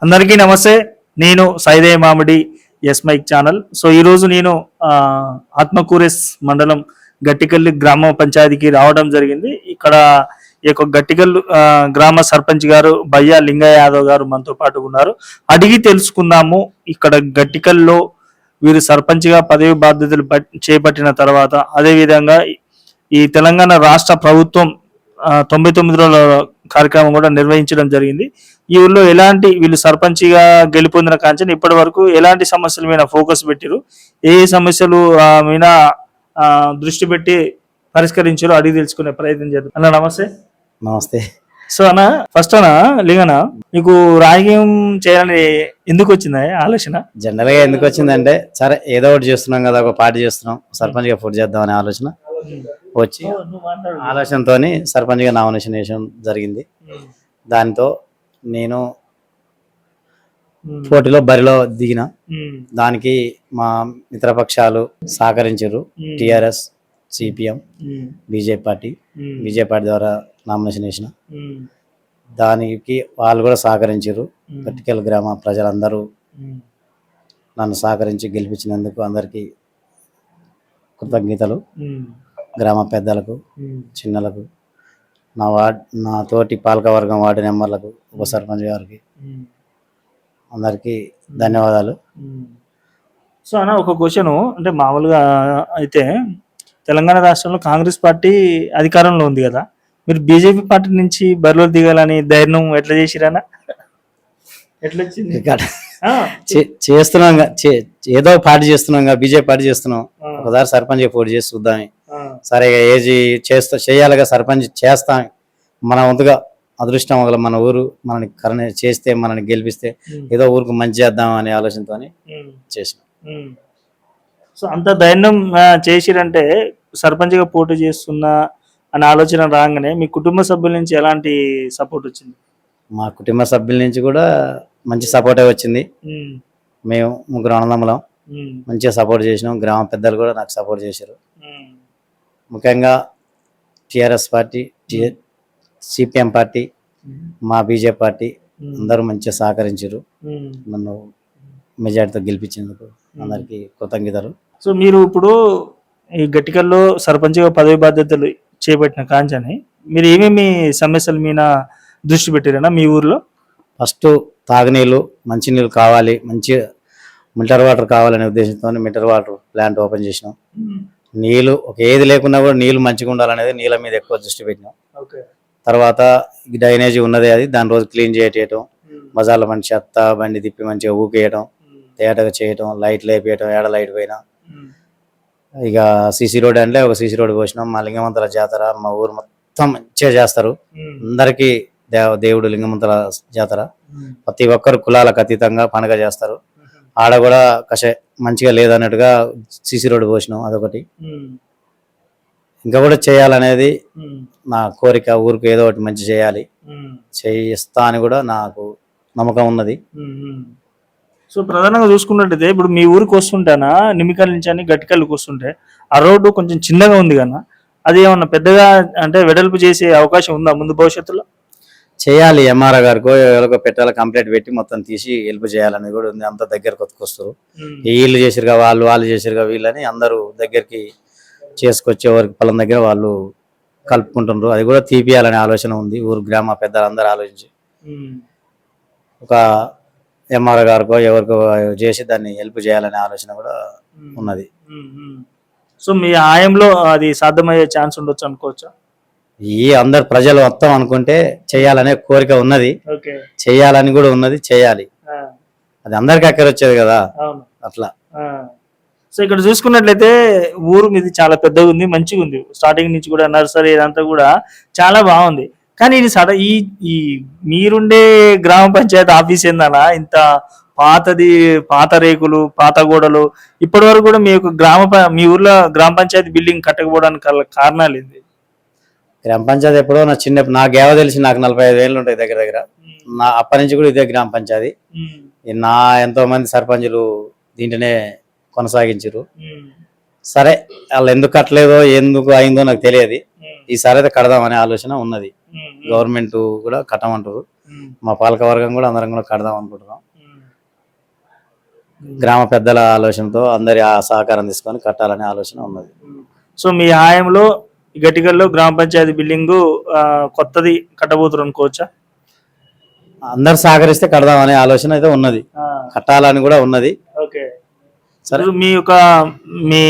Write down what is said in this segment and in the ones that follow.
అందరికీ నమస్తే. నేను సైదే మామిడి ఎస్ మైక్ ఛానల్. సో ఈరోజు నేను ఆత్మకూరెస్ మండలం గట్టికల్లి గ్రామ పంచాయతీకి రావడం జరిగింది. ఇక్కడ ఈ యొక్క గట్టికల్ గ్రామ సర్పంచ్ గారు బయ్యా లింగయ్య యాదవ్ గారు మనతో పాటు ఉన్నారు. అడిగి తెలుసుకుందాము ఇక్కడ గట్టికల్లో వీరు సర్పంచ్గా పదవి బాధ్యతలు చేపట్టిన తర్వాత, అదేవిధంగా ఈ తెలంగాణ రాష్ట్ర ప్రభుత్వం 99 రోజుల కార్యక్రమం కూడా నిర్వహించడం జరిగింది. ఈ ఊళ్ళో ఎలాంటి వీళ్ళు సర్పంచ్గా గెలుపొందిన కాంచని ఇప్పటి వరకు ఎలాంటి సమస్యల మీద ఫోకస్ పెట్టారు, ఏ సమస్యలు మీద దృష్టి పెట్టి పరిష్కరించారో అడిగి తెలుసుకునే ప్రయత్నం చేద్దాం. అన్న నమస్తే. నమస్తే. సో అన్న, ఫస్ట్ అన్న లింగన, మీకు రాజకీయం చేయాలని ఎందుకు వచ్చింది ఆలోచన? జనరల్ గా ఎందుకు వచ్చిందంటే, సరే ఏదో ఒకటి చేస్తున్నాం కదా, ఒక పార్టీ చేస్తున్నాం, సర్పంచ్ గా పోటీ చేద్దాం అనే ఆలోచన వచ్చి ఆలోచనతో సర్పంచ్ గా నామినేషన్ వేయడం జరిగింది. దాంతో నేను పోటీలో బరిలో దిగిన. దానికి మా మిత్రపక్షాలు సహకరించారు. టిఆర్ఎస్, సిపిఎం, బీజేపీ పార్టీ ద్వారా నామినేషన్ వేసిన. దానికి వాళ్ళు కూడా సహకరించారు. గట్టికల్ గ్రామ ప్రజలందరూ నన్ను సహకరించి గెలిపించినందుకు అందరికీ కృతజ్ఞతలు. గ్రామ పెద్దలకు, చిన్నలకు, నా తోటి పాలకవర్గం వార్డు మెంబర్లకు, ఉప సర్పంచ్ గారికి అందరికీ ధన్యవాదాలు. సో అన్న, ఒక క్వశ్చన్, అంటే మామూలుగా అయితే తెలంగాణ రాష్ట్రంలో కాంగ్రెస్ పార్టీ అధికారంలో ఉంది కదా, మీరు బీజేపీ పార్టీ నుంచి బరిలో దిగాలని ధైర్యం ఎట్లా చేసిరన్నా? ఎట్లా వచ్చింది? చేస్తున్నాం, ఏదో పార్టీ చేస్తున్నాం, బీజేపీ పార్టీ చేస్తున్నాం. ఒకసారి సర్పంచ్ పోటీ చేసి చూద్దాం. సరే ఏజీ చేయాలిగా, సర్పంచ్ చేస్తాం. మన వంతుగా అదృష్టం వల్ల మన ఊరు మనని కరణ చేస్తే, మనని గెలిపిస్తే ఏదో ఊరికి మంచి చేద్దాం అనే ఆలోచనతో చేసిన. సో అంత ధైర్యం చేసిరంటే, సర్పంచ్గా పోటీ చేస్తున్నా అనే ఆలోచన రాగానే మీ కుటుంబ సభ్యుల నుంచి ఎలాంటి సపోర్ట్ వచ్చింది? మా కుటుంబ సభ్యుల నుంచి కూడా మంచి సపోర్టే వచ్చింది. మేము ముగ్గురు అన్నదమ్ములం, మంచిగా సపోర్ట్ చేసినాం. గ్రామ పెద్దలు కూడా నాకు సపోర్ట్ చేశారు. ముఖ్యంగా టిఆర్ఎస్ పార్టీ, సిపిఎం పార్టీ, మా బీజేపీ పార్టీ అందరూ మంచిగా సహకరించారు. నన్ను మెజార్టీతో గెలిపించేందుకు అందరికీ కృతజ్ఞతలు. సో మీరు ఇప్పుడు ఈ గట్టికల్లో సర్పంచ్గా పదవి బాధ్యతలు చేపట్టిన కాంచని మీరు ఏమేమి సమస్యల మీద దృష్టి పెట్టారన్నా మీ ఊర్లో? ఫస్ట్ తాగునీళ్ళు, మంచినీళ్ళు కావాలి, మంచి మిల్టర్ వాటర్ కావాలనే ఉద్దేశంతో మిల్టర్ వాటర్ ప్లాంట్ ఓపెన్ చేసినాం. నీళ్ళు ఒక ఏది లేకున్నా కూడా నీళ్ళు మంచిగా ఉండాలనేది నీళ్ళ మీద ఎక్కువ దృష్టి పెట్టినాం. తర్వాత డ్రైనేజీ ఉన్నదే, అది దాని రోజు క్లీన్ చేయటం, బజార్ల మంచి చెత్త బండి తిప్పి మంచిగా ఊకేయటం, తేటగా చేయటం, లైట్లు వేపేయటం, ఏడ లైట్ పోయినా. ఇక సీసీ రోడ్ అంటే ఒక సీసీ రోడ్ పోసినాం. మా లింగమంతల జాతర మా ఊరు మొత్తం మంచిగా చేస్తారు. అందరికీ దేవుడు లింగమంతల జాతర. ప్రతి ఒక్కరు కులాలకు అతీతంగా పండుగ చేస్తారు. ఆడ కూడా మంచిగా లేదన్నట్టుగా సీసీ రోడ్డు పోసినాం. అదొకటి. ఇంకా కూడా చేయాలనేది నా కోరిక. ఊరికి ఏదో ఒకటి మంచి చేయాలి, చేయిస్తా అని కూడా నాకు నమ్మకం ఉన్నది. సో ప్రధానంగా చూసుకున్నట్టయితే ఇప్పుడు మీ ఊరికి వస్తుంటేనా, నిమికల్ నుంచి అని గట్టికల్లికి వస్తుంటే ఆ రోడ్డు కొంచెం చిన్నగా ఉంది కన్నా, అది ఏమన్నా పెద్దగా అంటే వెడల్పు చేసే అవకాశం ఉందా ముందు భవిష్యత్తులో? చేయాలి. ఎంఆర్ఓ గారికో ఎవరికో పెట్టాలి, కంప్లైంట్ పెట్టి మొత్తం తీసి హెల్ప్ చేయాలని కూడా ఉంది. అంత దగ్గరకు వస్తారు. వీళ్ళు చేసిరుగా వాళ్ళు చేసిరుగా వీళ్ళని అందరూ దగ్గరికి చేసుకొచ్చి ఎవరికి పొలం దగ్గర వాళ్ళు కలుపుకుంటున్నారు. అది కూడా తీపియాలనే ఆలోచన ఉంది. ఊరు గ్రామ పెద్దలు అందరూ ఆలోచించి ఒక ఎంఆర్ఓ గారికో ఎవరికో చేసి దాన్ని హెల్ప్ చేయాలనే ఆలోచన కూడా ఉన్నది. సో మీ ఆయంలో అది సాధ్యమయ్యే ఛాన్స్ ఉండొచ్చు అనుకోవచ్చా? ఈ అందరు ప్రజలు మొత్తం అనుకుంటే చేయాలనే కోరిక ఉన్నది, చేయాలని కూడా ఉన్నది, చేయాలి. అది అందరికి అక్కడ వచ్చేది కదా, అట్లా. సో ఇక్కడ చూసుకున్నట్లయితే ఊరు మీది చాలా పెద్దగా ఉంది, మంచిగా ఉంది. స్టార్టింగ్ నుంచి కూడా నర్సరీ ఇదంతా కూడా చాలా బాగుంది. కానీ ఇది ఈ మీరుండే గ్రామ పంచాయతీ ఆఫీస్ ఏందన్నా ఇంత పాతది, పాత రేకులు, పాత గోడలు, ఇప్పటి వరకు కూడా మీ యొక్క మీ ఊర్లో గ్రామ పంచాయతీ బిల్డింగ్ కట్టకపోవడానికి కారణాలు ఏంది? గ్రామ పంచాయతీ ఎప్పుడో నాకు ఏవో తెలిసి నాకు 45 ఏళ్ళు ఉంటాయి దగ్గర. నా అప్పటి నుంచి కూడా ఇదే గ్రామ పంచాయతీ. ఎంతో మంది సర్పంచులు దీంట్లోనే కొనసాగించారు. సరే వాళ్ళు ఎందుకు కట్టలేదో ఎందుకు అయిందో నాకు తెలియదు. ఈసారి అయితే కడదామనే ఆలోచన ఉన్నది. గవర్నమెంట్ కూడా కట్టమంటారు, మా పాలక వర్గం కూడా అందరం కూడా కడదాం అనుకుంటున్నాం. గ్రామ పెద్దల ఆలోచనతో అందరి ఆ సహకారం తీసుకొని కట్టాలనే ఆలోచన ఉన్నది. సో మీ హాయంలో గట్టికల్లో గ్రామ పంచాయతీ బిల్డింగ్ కొత్తది కట్టబోతున్నారు అనుకోవచ్చా? అందరు సహకరిస్తే కడదామనే ఆలోచన అయితే ఉన్నది, కట్టాలని కూడా ఉన్నది. ఓకే. సరే, మీ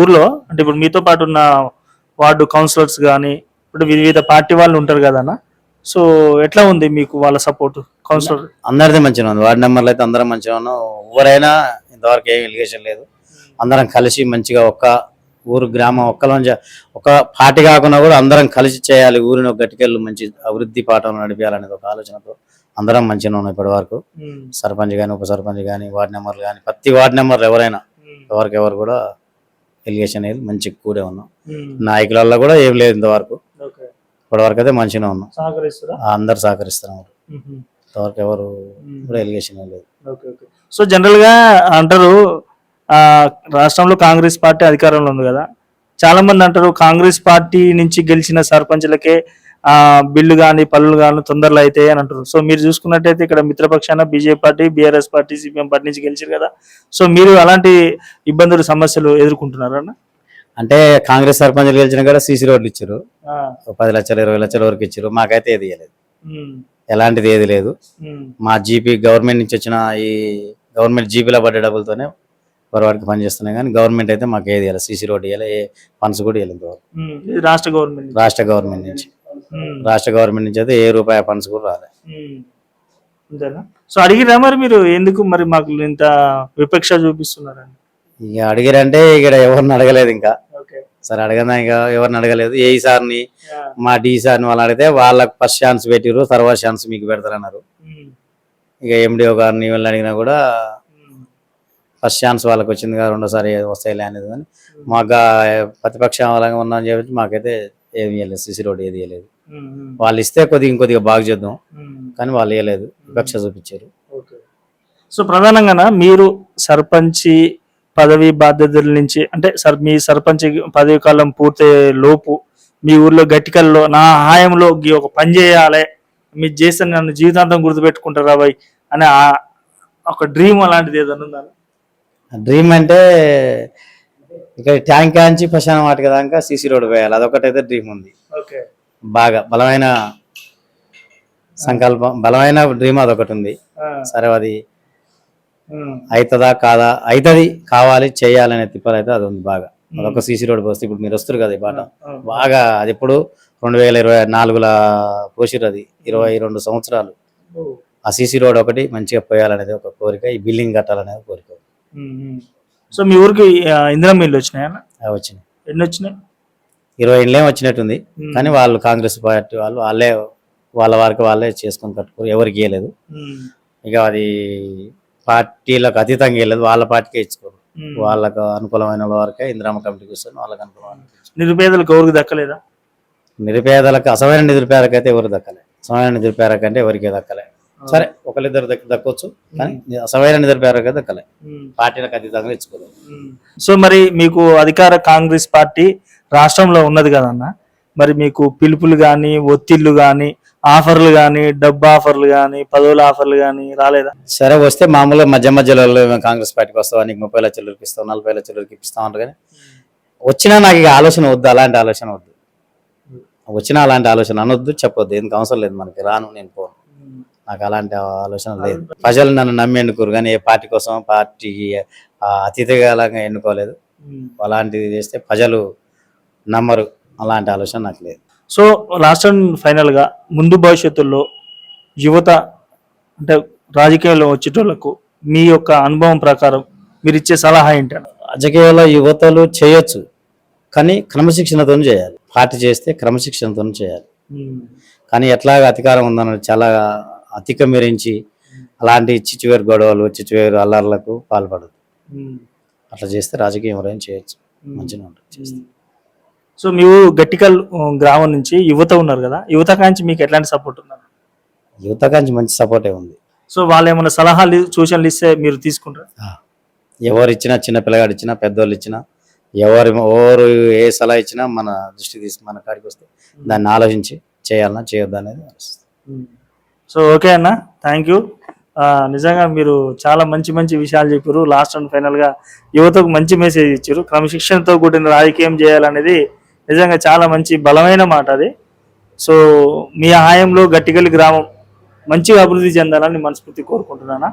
ఊర్లో అంటే ఇప్పుడు మీతో పాటు ఉన్న వార్డు కౌన్సిలర్స్ కానీ ఇప్పుడు వివిధ పార్టీ వాళ్ళు ఉంటారు కదన్న, సో ఎట్లా ఉంది మీకు వాళ్ళ సపోర్ట్? కౌన్సిలర్ అందరిది మంచిగా ఉంది, వార్డు నెంబర్లు అయితే అందరం మంచిగా ఉన్నాం. ఎవరైనా ఇంతవరకు ఏం ఎలిగేషన్ లేదు. అందరం కలిసి మంచిగా ఒక్క ఊరు గ్రామం ఒక పార్టీ కాకుండా కూడా అందరం కలిసి చేయాలి, ఊరిని ఒక గట్టికెళ్ళు మంచి అభివృద్ధి పాఠం నడిపించాలనేది ఒక ఆలోచనతో అందరం మంచిగా ఉన్నాం ఇప్పటి వరకు. సర్పంచ్ కానీ ఉప సర్పంచ్ కానీ వార్డు నెంబర్లు కానీ ప్రతి వార్డు నెంబర్లు ఎవరైనా ఎవరు కూడా ఎలిగేషన్ అనేది మంచి కూడే ఉన్నాం. నాయకులలో కూడా ఏం లేదు ఇంతవరకు, ఇప్పటివరకు అయితే మంచిగా ఉన్నాం, అందరు సహకరిస్తున్నారు. ఇంతవరకు ఎవరు కూడా ఎలిగేషన్ ఏం లేదు. సో జనరల్ గా అంటారు రాష్ట్రంలో కాంగ్రెస్ పార్టీ అధికారంలో ఉంది కదా, చాలా మంది అంటారు కాంగ్రెస్ పార్టీ నుంచి గెలిచిన సర్పంచ్లకే బిల్లు కానీ పనులు కానీ తొందరలో అవుతాయి అని అంటారు. సో మీరు చూసుకున్నట్టయితే ఇక్కడ మిత్రపక్షాన BJP party, BRS party, CPM party నుంచి గెలిచారు కదా, సో మీరు అలాంటి ఇబ్బందులు సమస్యలు ఎదుర్కొంటున్నారు అన్న? అంటే కాంగ్రెస్ సర్పంచ్లు గెలిచిన కూడా సీసీ రోడ్లు ఇచ్చారు, 10 లక్షలు 20 లక్షల వరకు ఇచ్చారు. మాకైతే ఏది ఇవ్వలేదు, ఎలాంటిది ఏది లేదు. మా జీపీ గవర్నమెంట్ నుంచి వచ్చిన ఈ గవర్నమెంట్ జీపీలో పడ్డ డబ్బులతోనే వాడికి పనిచేస్తున్నాయి, కానీ గవర్నమెంట్ అయితే మాకు ఏది ఇవ్వాలి, సీసీ రోడ్ ఇవ్వాలి, ఏ ఫండ్స్ కూడా ఇవ్వలేదు. రాష్ట్ర గవర్నమెంట్ నుంచి అయితే ఏ రూపాయి ఫండ్స్ కూడా రాలేదు. సో అడిగిరా మరి మీరు ఎందుకు మరి మాకు ఇంత విపక్ష చూపిస్తున్నారండి? ఇక అడిగారంటే ఇక్కడ ఎవరిని అడగలేదు ఇంకా. సరే అడగదా, ఇంకా ఎవరిని అడగలేదు. ఏ సార్ని మా డి సార్ని వాళ్ళు అడిగితే వాళ్ళకి ఫస్ట్ ఛాన్స్ పెట్టిరు, తర్వాత ఛాన్స్ మీకు పెడతారన్నారు. ఇక ఎండిఓ గారిని వీళ్ళని అడిగినా కూడా ఫస్ట్ ఛాన్స్ వాళ్ళకి వచ్చింది కదా, రెండోసారి వస్తాయిలే అనేది. కానీ మాకు ప్రతిపక్ష వాళ్ళగా ఉందని చెప్పి మాకైతే ఏమి ఇవ్వలేదు, సీసీ రోడ్ ఏది ఇవ్వలేదు. వాళ్ళు ఇస్తే ఇంకొద్దిగా బాగా చేద్దాం, కానీ వాళ్ళు ఇవ్వలేదు, విపక్ష చూపించారు. సో ప్రధానంగా మీరు సర్పంచి పదవి బాధ్యతల నుంచి అంటే మీ సర్పంచ్ పదవి కాలం పూర్తి లోపు మీ ఊర్లో గట్టికల్లో నా హాయంలో ఒక పని చేయాలి, మీరు చేస్తే నన్ను జీవితాంతం గుర్తుపెట్టుకుంటారా బాయ్ అనే ఒక డ్రీమ్ అలాంటిది ఏదైనా ఉందా? డ్రీమ్ అంటే ఇక్కడ ట్యాంక్ కాంచి శ్మశాన వాటిక దాకా సీసీ రోడ్ వేయాలి, అదొకటైతే డ్రీమ్ ఉంది. బాగా బలమైన సంకల్పం, బలమైన డ్రీమ్ అదొకటి ఉంది. సరే అది అవుతుందా కాదా, అవుతుంది, కావాలి చేయాలనే తిప్పలు అయితే అది ఉంది బాగా. అదొక సీసీ రోడ్ పోస్తే ఇప్పుడు మీరు వస్తారు కదా ఈ బాట బాగా, అది ఎప్పుడు 2024లో పోసిరు, అది 22 సంవత్సరాలు. ఆ సీసీ రోడ్ ఒకటి మంచిగా పోయాలనేది ఒక కోరిక, ఈ బిల్డింగ్ కట్టాలనేది కోరిక. సో మీ ఊరికి ఇందిరా ఇల్లు వచ్చినాయా? వచ్చినాయి. ఎన్ని వచ్చినాయి? 20 ఇండ్లేం వచ్చినట్టుంది, కానీ వాళ్ళు కాంగ్రెస్ పార్టీ వాళ్ళే వాళ్ళ వారికి వాళ్ళే చేసుకొని కట్టుకోరు, ఎవరికి ఇవ్వలేదు. ఇక అది పార్టీలకు అతీతంగా వెళ్ళదు, వాళ్ళ పార్టీకే ఇచ్చుకోరు, వాళ్ళకు అనుకూలమైన వారికే ఇందిరామ కమిటీకి వస్తుంది, వాళ్ళకి అనుకూలమైన. నిరుపేదలకు ఎవరికి దక్కలేదా? నిరుపేదలకు అసమైన నిరుపేదలకు అయితే ఎవరు దక్కలే, అసమైన నిరుపేదలకు అంటే ఎవరికి దక్కలే. సరే ఒకరిద్దరు దక్కొచ్చు, కానీ అసమైన నిరుపేదలకు అయితే దక్కలే, పార్టీలకు అతీతంగా ఇచ్చుకోరు. సో మరి మీకు అధికార కాంగ్రెస్ పార్టీ రాష్ట్రంలో ఉన్నది కదన్న, మరి మీకు పిలుపులు కానీ ఒత్తిళ్లు కానీ ఆఫర్లు కానీ డబ్బు ఆఫర్లు కానీ పదవుల ఆఫర్లు కానీ రాలేదా? సరే వస్తే మామూలుగా మధ్యలో కాంగ్రెస్ పార్టీకి వస్తావా, నీకు 30 లక్షలు ఇప్పిస్తావు, 40 లక్షలు ఇప్పిస్తావు అంటారు. కానీ వచ్చినా నాకు ఇక ఆలోచన వద్దు, అలాంటి ఆలోచన వద్దు, వచ్చినా అలాంటి ఆలోచన అనొద్దు, చెప్పొద్దు, ఎందుకు అవసరం లేదు మనకి, రాను నేను పోను, నాకు అలాంటి ఆలోచన లేదు. ప్రజలు నన్ను నమ్మి ఎన్నుకోరు, కానీ ఏ పార్టీ కోసం పార్టీకి అతిథిగా ఎన్నుకోలేదు. అలాంటిది చేస్తే ప్రజలు నమ్మరు, అలాంటి ఆలోచన నాకు లేదు. సో లాస్ట్ అండ్ ఫైనల్ గా ముందు భవిష్యత్తులో యువత అంటే రాజకీయాల్లో వచ్చేటోళ్లకు మీ యొక్క అనుభవం ప్రకారం మీరు ఇచ్చే సలహా ఏంటంటే? రాజకీయాల్లో యువతలు చేయొచ్చు, కానీ క్రమశిక్షణతో చేయాలి. పార్టీ చేస్తే క్రమశిక్షణతో చేయాలి, కానీ ఎట్లాగా అధికారం ఉందన్న చాలా అతిక్రమించి అలాంటి చిచ్చువేరు గొడవలు చిచ్చువేరు అల్లర్లకు పాల్పడదు. అట్లా చేస్తే రాజకీయం ఎవరైనా చేయొచ్చు, మంచిగా ఉంటుంది. సో మీరు గట్టికల్ గ్రామం నుంచి యువత ఉన్నారు కదా, యువత కాంచి మీకు ఎట్లాంటి సపోర్ట్ ఉన్నారు? యువత కాంచి మంచి సపోర్టే ఉంది. సో వాళ్ళు ఏమైనా సలహాలు సూచనలు ఇస్తే మీరు తీసుకుంటారు? ఎవరు ఇచ్చినా, చిన్న పిల్లగాడు ఇచ్చినా, పెద్దోళ్ళు ఇచ్చినా, ఎవరు ఏ సలహా ఇచ్చినా మన దృష్టి తీసి మన కాడికి వస్తే దాన్ని ఆలోచించి చేయాలన్నా చేయొద్దా అనేది ఆలోచిస్తాను. సో ఓకే అన్న, థ్యాంక్ యూ. నిజంగా మీరు చాలా మంచి మంచి విషయాలు చెప్పారు. లాస్ట్ అండ్ ఫైనల్గా యువతకు మంచి మెసేజ్ ఇచ్చారు. క్రమశిక్షణతో కూడిన రాజకీయం చేయాలనేది నిజంగా చాలా మంచి బలమైన మాట అది. సో మీ హాయంలో గట్టిగల్లి గ్రామం మంచిగా అభివృద్ధి చెందాలని మనస్ఫూర్తి కోరుకుంటున్నానా.